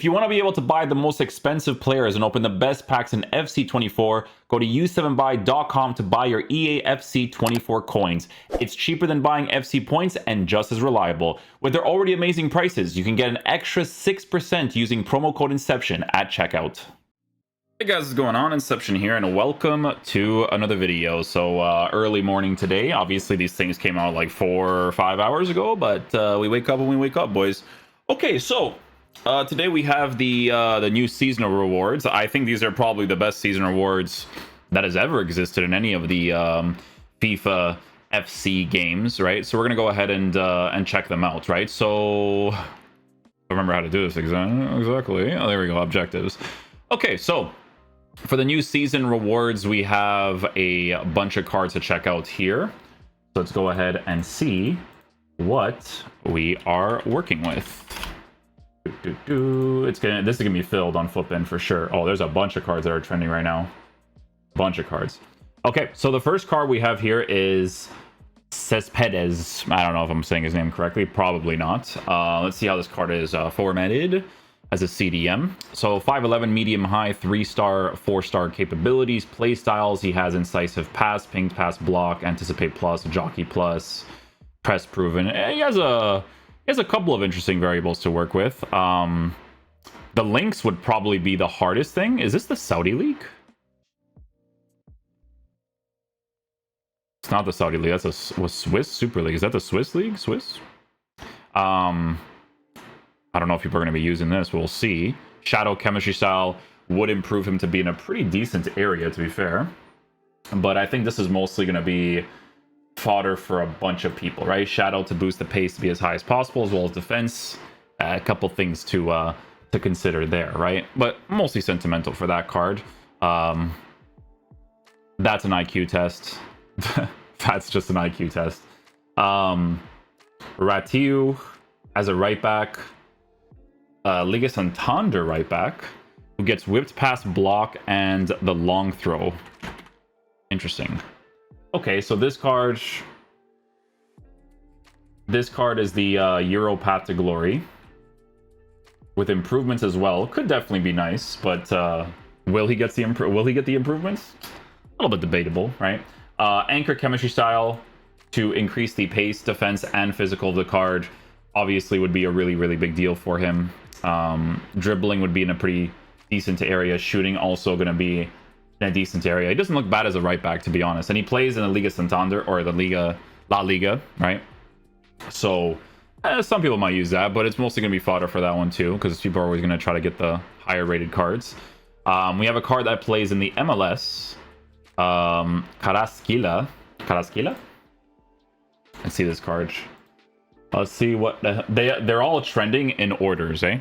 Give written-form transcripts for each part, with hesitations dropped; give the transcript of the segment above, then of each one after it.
If you want to be able to buy the most expensive players and open the best packs in FC24, go to u7buy.com to buy your EA FC24 coins. It's cheaper than buying FC points and just as reliable. With their already amazing prices, you can get an extra 6% using promo code Inception at checkout. Hey guys, what's going on? Inception here, and welcome to another video. So early morning today. Obviously these things came out like 4 or 5 hours ago, but we wake up when we wake up, boys. Okay, so today we have the new seasonal rewards. I think these are probably the best season rewards that has ever existed in any of the FIFA FC games, right? So we're gonna go ahead and check them out, right? So I remember how to do this exactly. Oh, there we go. Objectives. Okay, so for the new season rewards, we have a bunch of cards to check out here. So let's go ahead and see what we are working with. This is gonna be filled on Flipin for sure. Oh, there's a bunch of cards that are trending right now. Bunch of cards. Okay, so the first card we have here is Cespedes. I don't know if I'm saying his name correctly. Probably not. Let's see how this card is formatted as a CDM. So 5'11", medium high, 3-star, 4-star capabilities, play styles. He has incisive pass, pinged pass, block, anticipate plus, jockey plus, press proven. He has a couple of interesting variables to work with. The links would probably be the hardest thing. Is this the Saudi League? It's not the Saudi League. That's a Swiss Super League. Is that the Swiss League? Swiss? I don't know if people are going to be using this. We'll see. Shadow chemistry style would improve him to be in a pretty decent area, to be fair. But I think this is mostly going to be fodder for a bunch of people, right? Shadow to boost the pace to be as high as possible, as well as defense. A couple things to consider there, right? But mostly sentimental for that card. That's an IQ test. That's just an IQ test. Ratiu as a right back. Liga Santander right back, who gets whipped pass, block, and the long throw. Interesting. Okay, so this card is the Euro Path to Glory with improvements as well. Could definitely be nice, but will he get the improvements? A little bit debatable, right? Anchor chemistry style to increase the pace, defense, and physical of the card. Obviously would be a really big deal for him. Dribbling would be in a pretty decent area. Shooting also going to be in a decent area. He doesn't look bad as a right back, to be honest. And he plays in the Liga Santander, or the La Liga, right? So some people might use that, but it's mostly going to be fodder for that one too, because people are always going to try to get the higher rated cards. We have a card that plays in the MLS. Carrasquilla. Let's see this card. Let's see what they're all trending in orders, eh?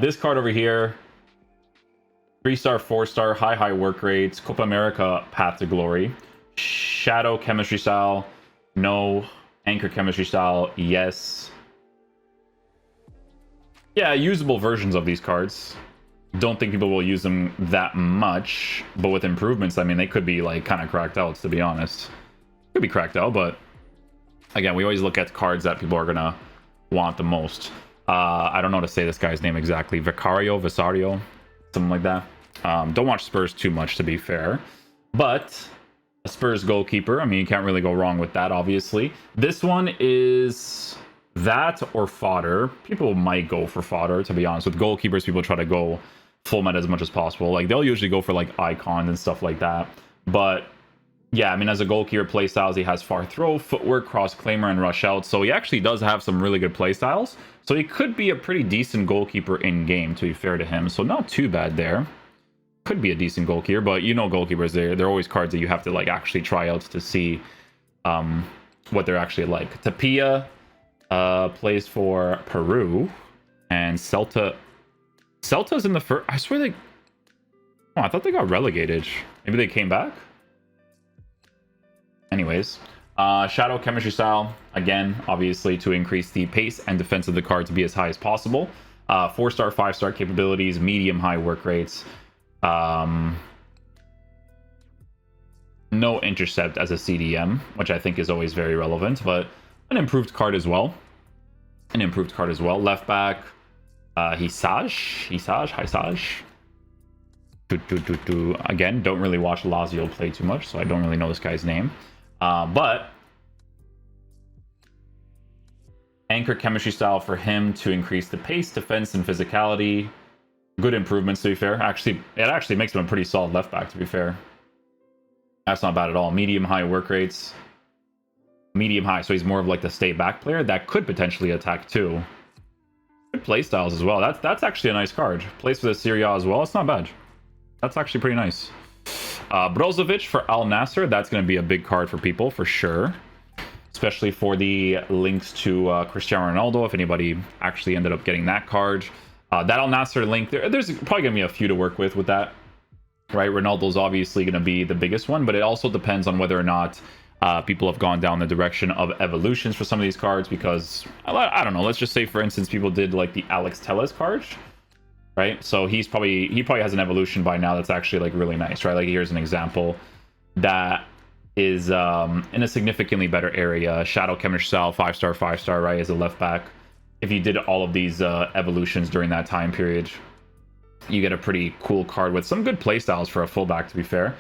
This card over here, 3-star, 4-star, high work rates, Copa America Path to Glory, Shadow chemistry style, no. Anchor chemistry style, yes. Yeah, usable versions of these cards. Don't think people will use them that much, but with improvements, I mean, they could be like kind of cracked out, to be honest. Could be cracked out, but again, we always look at cards that people are gonna want the most. I don't know how to say this guy's name exactly. Vicario, something like that. Don't watch Spurs too much, to be fair. But a Spurs goalkeeper, I mean, you can't really go wrong with that, obviously. This one is that or fodder. People might go for fodder, to be honest. With goalkeepers, people try to go full meta as much as possible. Like, they'll usually go for, like, icons and stuff like that. But yeah, I mean, as a goalkeeper playstyles, he has far throw, footwork, cross claimer, and rush out. So he actually does have some really good playstyles. So he could be a pretty decent goalkeeper in game, to be fair to him. So not too bad there. Could be a decent goalkeeper, but you know, goalkeepers, they're always cards that you have to like actually try out to see what they're actually like. Tapia plays for Peru, and Celta's in the first. I swear they. Oh, I thought they got relegated. Maybe they came back. Anyways, Shadow chemistry style, again, obviously to increase the pace and defense of the card to be as high as possible. 4-star, 5-star capabilities, medium high work rates. No intercept as a CDM, which I think is always very relevant, but an improved card as well. Left back, Hysaj. Again, don't really watch Lazio play too much, so I don't really know this guy's name. But anchor chemistry style for him to increase the pace, defense, and physicality. Good improvements, to be fair. Actually, it actually makes him a pretty solid left back, to be fair. That's not bad at all. Medium high work rates. Medium high, so he's more of like the stay back player that could potentially attack too. Good play styles as well. That's actually a nice card. Plays for the Serie A as well. It's not bad. That's actually pretty nice. Brozovic for Al Nassr. That's going to be a big card for people for sure, especially for the links to Cristiano Ronaldo. If anybody actually ended up getting that card, that Al Nassr link, there's probably going to be a few to work with that. Right, Ronaldo's obviously going to be the biggest one, but it also depends on whether or not people have gone down the direction of evolutions for some of these cards, because I don't know, let's just say for instance people did like the Alex Telles card, right? So he probably has an evolution by now that's actually like really nice, right? Like here's an example that is in a significantly better area. Shadow chemistry style, 5-star, right, as a left back. If you did all of these evolutions during that time period, you get a pretty cool card with some good playstyles for a fullback, to be fair.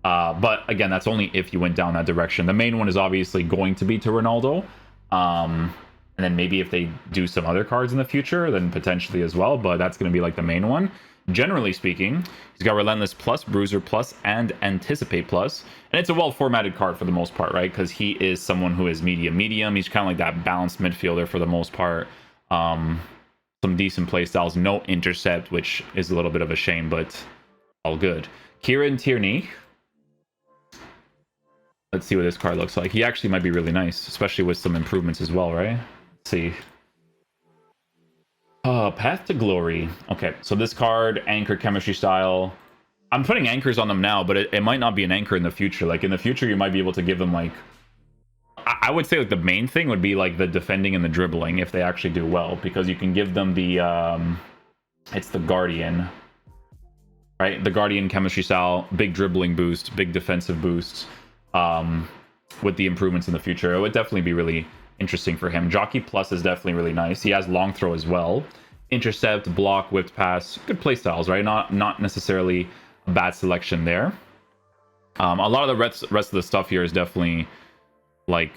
But again, that's only if you went down that direction. The main one is obviously going to be to Ronaldo. And then maybe if they do some other cards in the future, then potentially as well. But that's going to be like the main one. Generally speaking, he's got Relentless Plus, Bruiser Plus, and Anticipate Plus. And it's a well-formatted card for the most part, right? Because he is someone who is medium. He's kind of like that balanced midfielder for the most part. Some decent playstyles, no intercept, which is a little bit of a shame, but all good. Kieran Tierney. Let's see what this card looks like. He actually might be really nice, especially with some improvements as well, right? Let's see. Path to Glory. Okay, so this card, anchor chemistry style. I'm putting anchors on them now, but it might not be an anchor in the future. Like in the future, you might be able to give them like, I would say like the main thing would be like the defending and the dribbling if they actually do well, because you can give them the it's the Guardian, right? The Guardian chemistry style, big dribbling boost, big defensive boost, with the improvements in the future. It would definitely be really interesting for him. Jockey Plus is definitely really nice. He has long throw as well, intercept, block, whipped pass, good play styles, right? Not necessarily a bad selection there. A lot of the rest of the stuff here is definitely like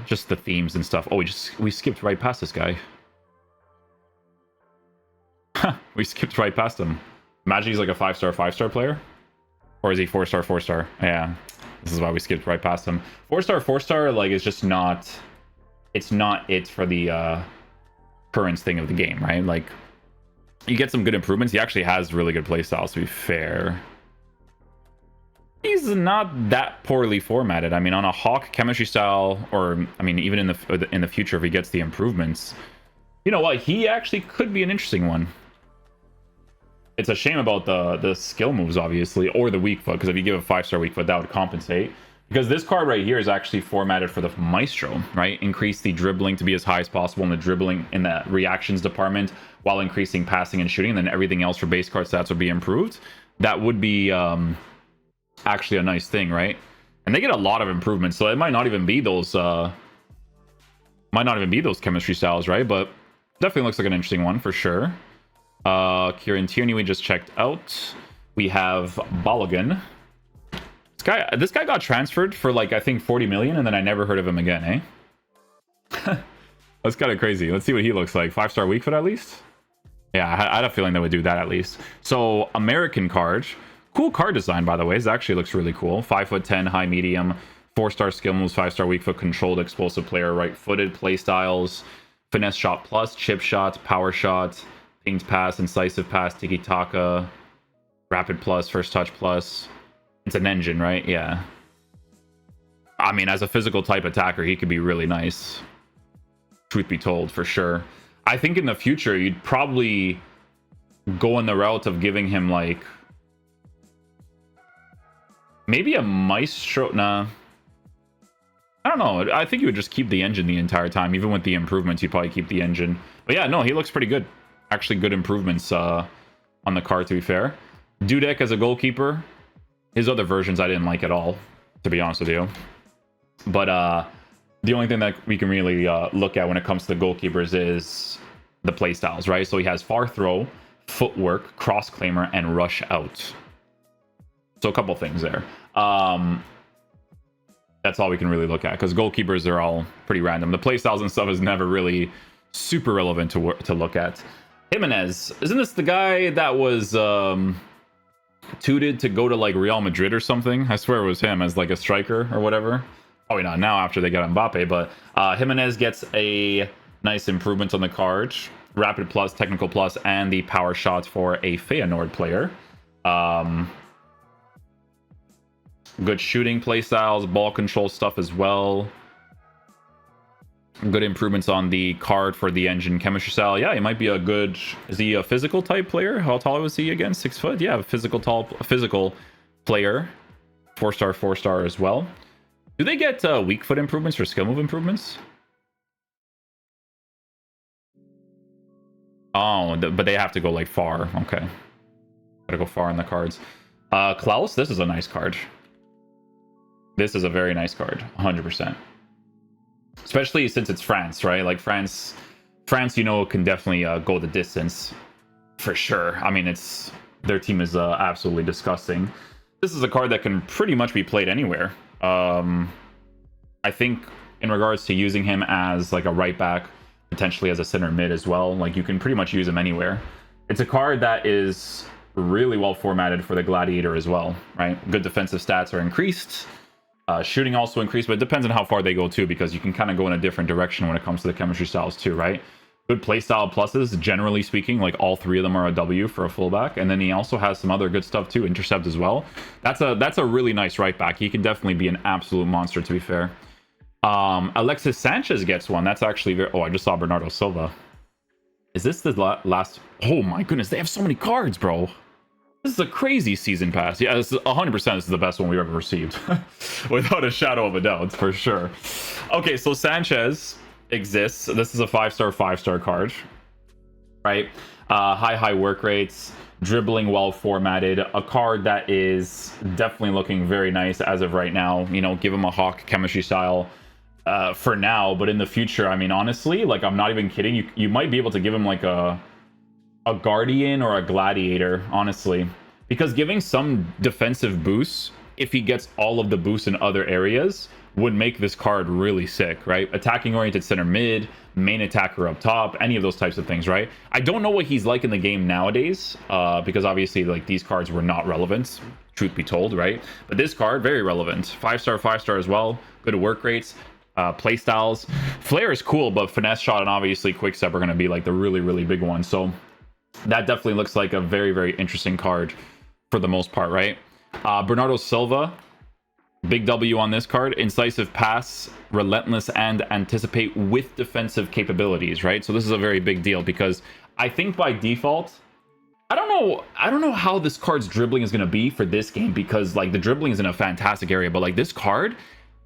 just the themes and stuff. Oh, we skipped right past this guy. We skipped right past him. Imagine he's like a 5-star player, or is he 4-star? Yeah, this is why we skipped right past him. 4-star like is just not, it's not it for the current thing of the game, right? Like you get some good improvements. He actually has really good playstyles, to be fair. He's not that poorly formatted. I mean, on a Hawk chemistry style, or I mean, even in the future, if he gets the improvements, you know what? He actually could be an interesting one. It's a shame about the skill moves, obviously, or the weak foot, because if you give a 5-star weak foot, that would compensate. Because this card right here is actually formatted for the Maestro, right? Increase the dribbling to be as high as possible in the dribbling in the reactions department, while increasing passing and shooting, and then everything else for base card stats would be improved. That would be actually a nice thing, right? And they get a lot of improvements, so it might not even be those chemistry styles, right? But definitely looks like an interesting one for sure. Kieran Tierney we just checked out. We have Balogun. This guy got transferred for like I think 40 million, and then I never heard of him again, eh? That's kind of crazy. Let's see what he looks like. 5-star weak foot at least. Yeah, I had a feeling they would do that at least. So American card. Cool card design, by the way. This actually looks really cool. 5'10", high medium, 4-star skill moves, 5-star weak foot, controlled explosive player, right-footed play styles, finesse shot plus, chip shot, power shot, pinged pass, incisive pass, tiki taka, rapid plus, first touch plus. It's an engine, right? Yeah. I mean, as a physical type attacker, he could be really nice. Truth be told, for sure. I think in the future, you'd probably go in the route of giving him like maybe a Maestro. Nah, I don't know. I think you would just keep the engine the entire time. Even with the improvements, you'd probably keep the engine. But yeah, no, he looks pretty good. Actually, good improvements on the card, to be fair. Dudek as a goalkeeper. His other versions I didn't like at all, to be honest with you. But the only thing that we can really look at when it comes to the goalkeepers is the playstyles, right? So he has far throw, footwork, cross claimer, and rush out. So a couple things there. That's all we can really look at, because goalkeepers are all pretty random. The playstyles and stuff is never really super relevant to look at. Gimenez, isn't this the guy that was tooted to go to like Real Madrid or something? I swear it was him as like a striker or whatever. Probably not now after they got Mbappe, but Gimenez gets a nice improvement on the card. Rapid plus, technical plus, and the power shot for a Feyenoord player. Good shooting playstyles, ball control stuff as well. Good improvements on the card for the engine chemistry style. Yeah, he might be a good... Is he a physical type player? How tall was he again? 6 foot? Yeah, physical player. 4-star, 4-star as well. Do they get weak foot improvements or skill move improvements? Oh, but they have to go like far. Okay. Gotta go far in the cards. Klaus, this is a nice card. This is a very nice card. 100%. Especially since it's France, right? Like France, you know, can definitely go the distance for sure. I mean, their team is absolutely disgusting. This is a card that can pretty much be played anywhere. I think in regards to using him as like a right back, potentially as a center mid as well, like you can pretty much use him anywhere. It's a card that is really well formatted for the Gladiator as well, right? Good defensive stats are increased. Shooting also increased, but it depends on how far they go too, because you can kind of go in a different direction when it comes to the chemistry styles too, right? Good playstyle pluses, generally speaking, like all 3 of them are a W for a fullback, and then he also has some other good stuff too, intercept as well. That's a really nice right back. He can definitely be an absolute monster, to be fair. Alexis Sanchez gets one. That's actually very... Oh, I just saw Bernardo Silva. Is this the last... Oh my goodness, they have so many cards, bro. This is a crazy season pass. Yeah, this is 100%. This is the best one we've ever received. Without a shadow of a doubt, for sure. Okay, so Sanchez exists. This is a 5-star, 5-star card. Right? High work rates. Dribbling well formatted. A card that is definitely looking very nice as of right now. You know, give him a Hawk chemistry style for now. But in the future, I mean, honestly, like, I'm not even kidding. You might be able to give him like a Guardian or a Gladiator, honestly, because giving some defensive boosts, if he gets all of the boosts in other areas, would make this card really sick, right? Attacking oriented center mid, main attacker up top, any of those types of things, right? I don't know what he's like in the game nowadays, because obviously like these cards were not relevant, truth be told, right? But this card, very relevant. 5-star, 5-star as well. Good work rates. Play styles. Flair is cool, but finesse shot and obviously quick step are going to be like the really big ones. So that definitely looks like a very interesting card for the most part, right? Bernardo Silva, big W on this card. Incisive pass, relentless, and anticipate with defensive capabilities, right? So this is a very big deal, because I think by default, I don't know how this card's dribbling is going to be for this game, because like the dribbling is in a fantastic area, but like this card,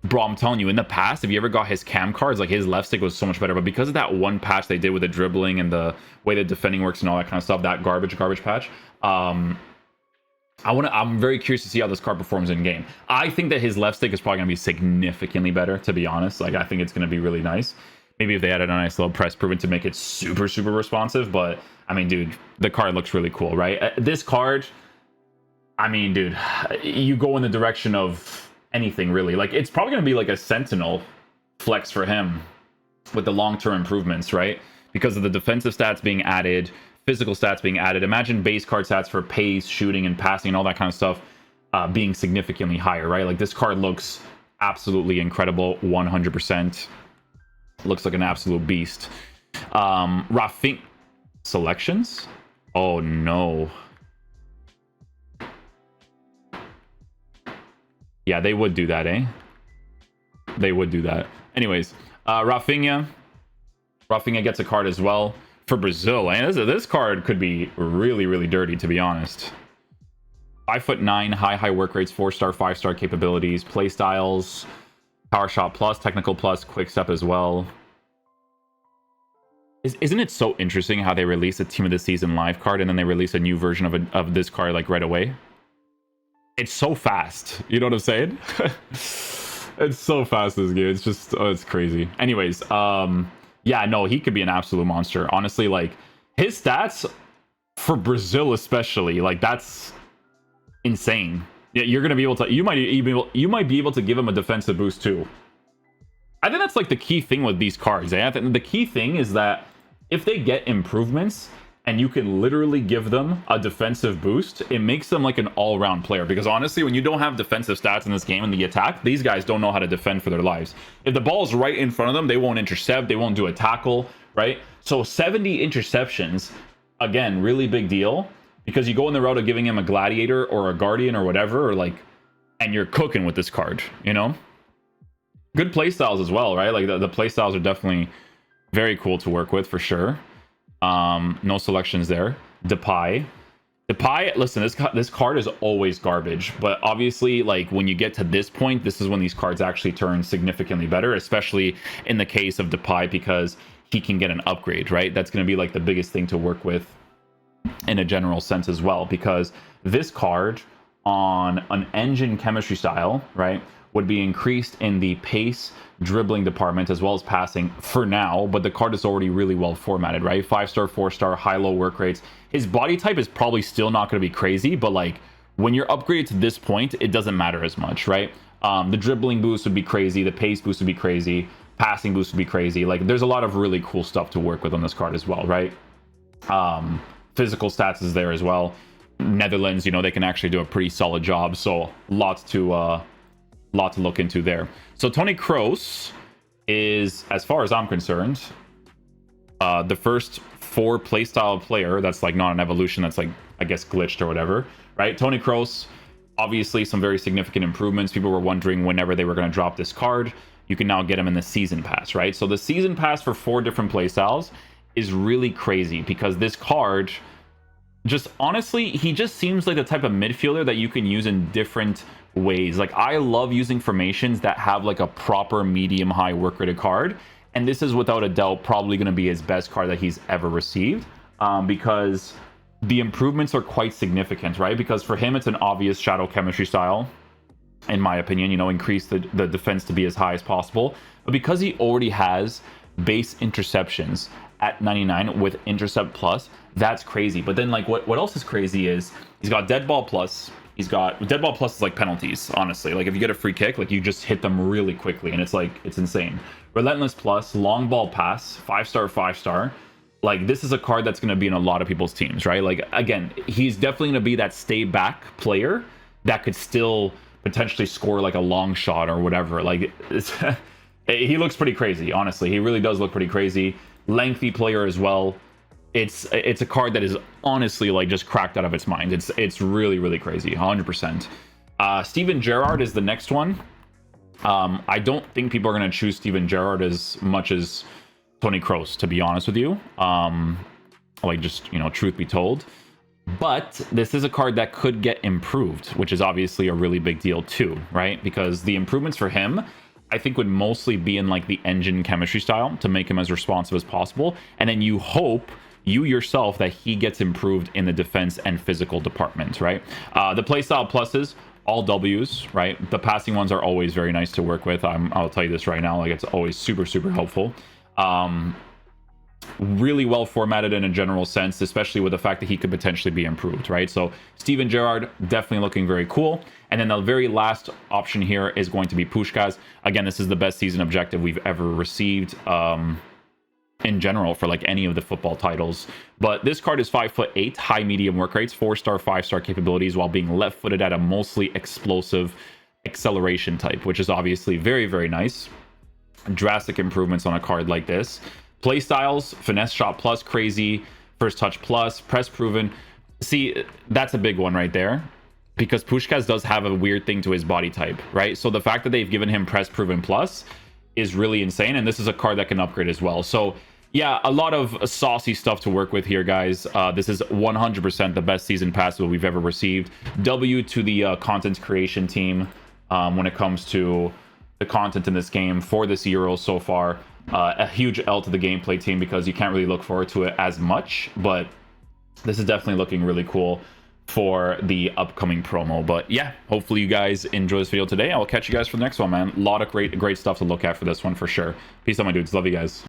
bro, I'm telling you, in the past, if you ever got his cam cards, like his left stick was so much better. But because of that one patch they did with the dribbling and the way the defending works and all that kind of stuff, that garbage patch, I'm very curious to see how this card performs in game. I think that his left stick is probably going to be significantly better, to be honest. Like, I think it's going to be really nice. Maybe if they added a nice little press proven to make it super responsive. But I mean, dude, the card looks really cool, right? This card, I mean, dude, you go in the direction of anything really. Like, it's probably going to be like a Sentinel flex for him with the long-term improvements, right? Because of the defensive stats being added, physical stats being added. Imagine base card stats for pace, shooting, and passing and all that kind of stuff being significantly higher, right? Like, this card looks absolutely incredible. 100% looks like an absolute beast. Raphinha selections. Oh no. Yeah, they would do that, eh? They would do that. Anyways, Raphinha gets a card as well for Brazil. And this card could be really dirty, to be honest. 5'9", high work rates, 4-star, 5-star capabilities, play styles, power shot plus, technical plus, quick step as well. Isn't it so interesting how they release a Team of the Season live card and then they release a new version of this card like right away? It's so fast. You know what I'm saying? It's so fast, this game. It's just, oh, it's crazy. Anyways, Yeah, no, he could be an absolute monster. Honestly, like, his stats for Brazil especially, like, that's insane. Yeah, you're gonna be able to, you might be able to give him a defensive boost too. I think that's like the key thing with these cards. I think the key thing is that if they get improvements and you can literally give them a defensive boost, it makes them like an all-round player. Because honestly, when you don't have defensive stats in this game in the attack, these guys don't know how to defend for their lives. If the ball's right in front of them, they won't intercept, they won't do a tackle, right? So 70 interceptions, again, really big deal. Because you go in the route of giving him a gladiator or a guardian or whatever, or like, and you're cooking with this card, you know? Good playstyles as well, right? Like the playstyles are definitely very cool to work with for sure. No selections there. Depay, listen, this card is always garbage, but obviously, like, when you get to this point, this is when these cards actually turn significantly better, especially in the case of Depay, because he can get an upgrade, right? That's going to be like the biggest thing to work with in a general sense as well, because this card on an engine chemistry style, right, would be increased in the pace, dribbling department, as well as passing for now, but the card is already really well formatted, right? 5-star, 4-star, high-low work rates. His body type is probably still not going to be crazy, but like when you're upgraded to this point, it doesn't matter as much, right? The dribbling boost would be crazy, the pace boost would be crazy, passing boost would be crazy. Like, there's a lot of really cool stuff to work with on this card as well, right? Physical stats is there as well. Netherlands, you know, they can actually do a pretty solid job, so lot to look into there. So Toni Kroos is, as far as I'm concerned, the first 4 playstyle player that's like not an evolution, that's like, I guess, glitched or whatever, right? Toni Kroos, obviously some very significant improvements. People were wondering whenever they were going to drop this card. You can now get him in the season pass, right? So the season pass for 4 different playstyles is really crazy, because this card, just honestly, he just seems like the type of midfielder that you can use in different ways. Like, I love using formations that have like a proper medium high work rated card, and this is without a doubt probably going to be his best card that he's ever received, because the improvements are quite significant, right? Because for him, it's an obvious shadow chemistry style, in my opinion, you know, increase the defense to be as high as possible. But because he already has base interceptions at 99 with intercept plus, that's crazy. But then, like, what else is crazy is he's got dead ball plus. He's got dead ball plus is like penalties, honestly. Like, if you get a free kick, like, you just hit them really quickly, and it's like, it's insane. Relentless plus, long ball pass, 5-star, 5-star. Like, this is a card that's going to be in a lot of people's teams, right? Like, again, he's definitely going to be that stay back player that could still potentially score like a long shot or whatever. Like, he looks pretty crazy, honestly. He really does look pretty crazy. Lengthy player as well. It's a card that is honestly like just cracked out of its mind. It's really, really crazy. 100%. Steven Gerrard is the next one. I don't think people are going to choose Steven Gerrard as much as Toni Kroos, to be honest with you. Like, just, you know, truth be told. But this is a card that could get improved, which is obviously a really big deal too, right? Because the improvements for him, I think, would mostly be in like the engine chemistry style to make him as responsive as possible. And then you hope, you yourself, that he gets improved in the defense and physical departments, right? The playstyle pluses, all W's, right? The passing ones are always very nice to work with. I'll tell you this right now, like, it's always super, super helpful. Really well formatted in a general sense, especially with the fact that he could potentially be improved, right? So Steven Gerrard, definitely looking very cool. And then the very last option here is going to be Puskas. Again, this is the best season objective we've ever received in general for like any of the football titles. But this card is 5'8", high medium work rates, 4-star, 5-star capabilities, while being left-footed at a mostly explosive acceleration type, which is obviously very, very nice. Drastic improvements on a card like this. Playstyles, finesse shot plus, crazy, first touch plus, press proven. See, that's a big one right there, because Puskas does have a weird thing to his body type, right? So the fact that they've given him press proven plus is really insane, and this is a card that can upgrade as well. So yeah, a lot of saucy stuff to work with here, guys. This is 100% the best season pass that we've ever received. W to the content creation team when it comes to the content in this game for this Euro so far. A huge L to the gameplay team, because you can't really look forward to it as much, but this is definitely looking really cool for the upcoming promo. But yeah, hopefully you guys enjoy this video today. I'll catch you guys for the next one, man. A lot of great stuff to look at for this one for sure. Peace out, my dudes. Love you guys.